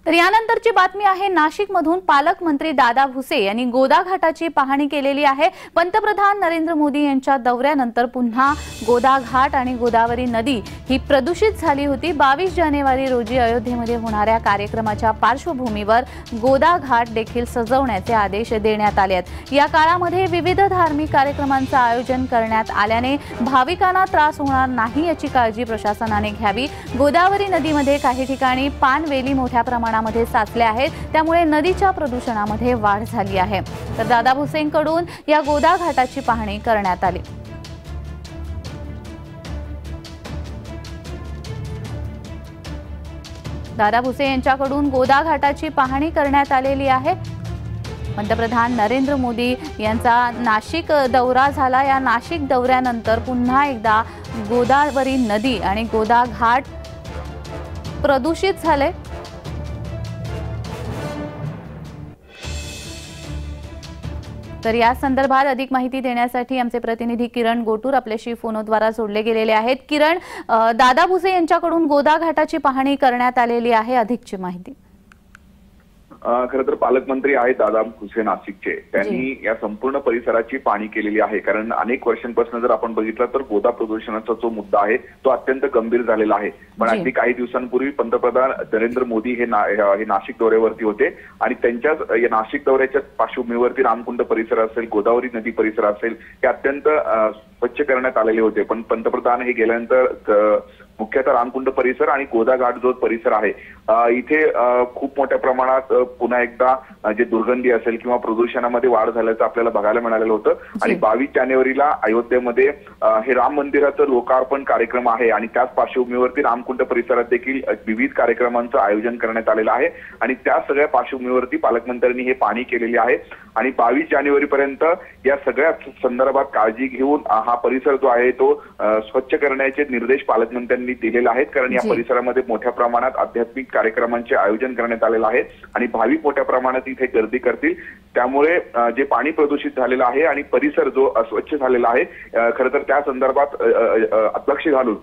तर यानंतरची बातमी आहे नाशिकमधून पालकमंत्री दादा भुसे यांनी गोदा घाटाची पाहणी केलेली आहे। पंतप्रधान नरेंद्र मोदी यांच्या दौऱ्यानंतर पुन्हा गोदा घाट आणि गोदावरी नदी ही प्रदूषित झाली होती। 22 जानेवारी रोजी अयोध्येमध्ये होणाऱ्या कार्यक्रमाच्या पार्श्वभूमीवर गोदा घाट देखील सजवण्याचे आदेश देण्यात आले आहेत। या काळामध्ये विविध धार्मिक कार्यक्रमांचे आयोजन करण्यात आल्याने भाविकांना त्रास होणार नाही याची काळजी प्रशासनाने घ्यावी। गोदावरी नदीमध्ये काही ठिकाणी पानवेली मोठ्या प्रमाणामध्ये साचल्या आहेत, त्यामुळे नदीच्या प्रदूषणामध्ये वाढ झाली आहे। तर दादा भुसेंकडून या गोदा घाटाची पाहणी करण्यात आली। दादा भुसे यांच्याकडून गोदा घाटाची पाहणी करण्यात आलेली आहे। पंतप्रधान नरेंद्र मोदी यांचा नाशिक दौरा झाला। या नाशिक दौऱ्यानंतर पुन्हा एकदा गोदावरी नदी आणि गोदा घाट प्रदूषित झाले। तर या संदर्भात अधिक माहिती देण्यासाठी आमचे प्रतिनिधी किरण गोटूर आपल्याशी फोनद्वारे जोडले गेलेले आहेत। किरण, दादा भुसे यांच्याकडून गोदा घाटाची पाहणी करण्यात आलेली आहे, अधिकची माहिती। खरं तर पालकमंत्री आहेत दादा भुसे नाशिकचे, त्यांनी या संपूर्ण परिसराची पाहणी केलेली आहे। कारण अनेक वर्षांपासून जर आपण बघितलं तर गोदा प्रदूषणाचा जो मुद्दा आहे तो अत्यंत गंभीर झालेला आहे। पण अगदी काही दिवसांपूर्वी पंतप्रधान नरेंद्र मोदी हे नाशिक दौऱ्यावरती होते आणि त्यांच्याच या नाशिक दौऱ्याच्या पार्श्वभूमीवरती रामकुंड परिसर असेल, गोदावरी नदी परिसर असेल, हे अत्यंत स्वच्छ करण्यात आलेले होते। पण पंतप्रधान हे गेल्यानंतर मुख्यतः रामकुंड परिसर आणि गोदा घाट जो परिसर आहे इथे खूप मोठ्या प्रमाणात पुन्हा एकदा जे दुर्गंधी असेल किंवा प्रदूषणामध्ये वाढ झाल्याचं आपल्याला बघायला मिळालेलं होतं। आणि 22 जानेवारीला अयोध्येमध्ये हे राम मंदिराचं लोकार्पण कार्यक्रम आहे आणि त्याच पार्श्वभूमीवरती रामकुंड परिसरात देखील विविध कार्यक्रमांचं आयोजन करण्यात आलेलं आहे आणि त्या सगळ्या पार्श्वभूमीवरती पालकमंत्र्यांनी हे पाहणी केलेली आहे आणि 22 जानेवारीपर्यंत या सगळ्या संदर्भात काळजी घेऊन हा परिसर जो आहे तो स्वच्छ करण्याचे निर्देश पालकमंत्र्यांनी दिलेले आहेत। कारण या परिसरामध्ये मोठ्या प्रमाणात आध्यात्मिक कार्यक्रमांचे आयोजन करण्यात आलेलं आहे आणि भाविक मोठ्या प्रमाणात इथे गर्दी करतील, त्यामुळे जे पाणी प्रदूषित झालेलं आहे आणि परिसर जो अस्वच्छ झालेला आहे, खरं तर त्या संदर्भात लक्ष घालून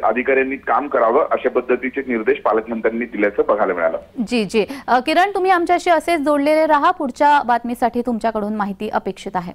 अधिकाऱ्यांनी काम करावं अशा पद्धतीचे निर्देश पालकमंत्र्यांनी दिल्याचं बघायला मिळालं। जी किरण, तुम्ही आमच्याशी असेच जोडलेले राहा, पुढच्या बातमीसाठी तुमच्याकडून माहिती अपेक्षित आहे।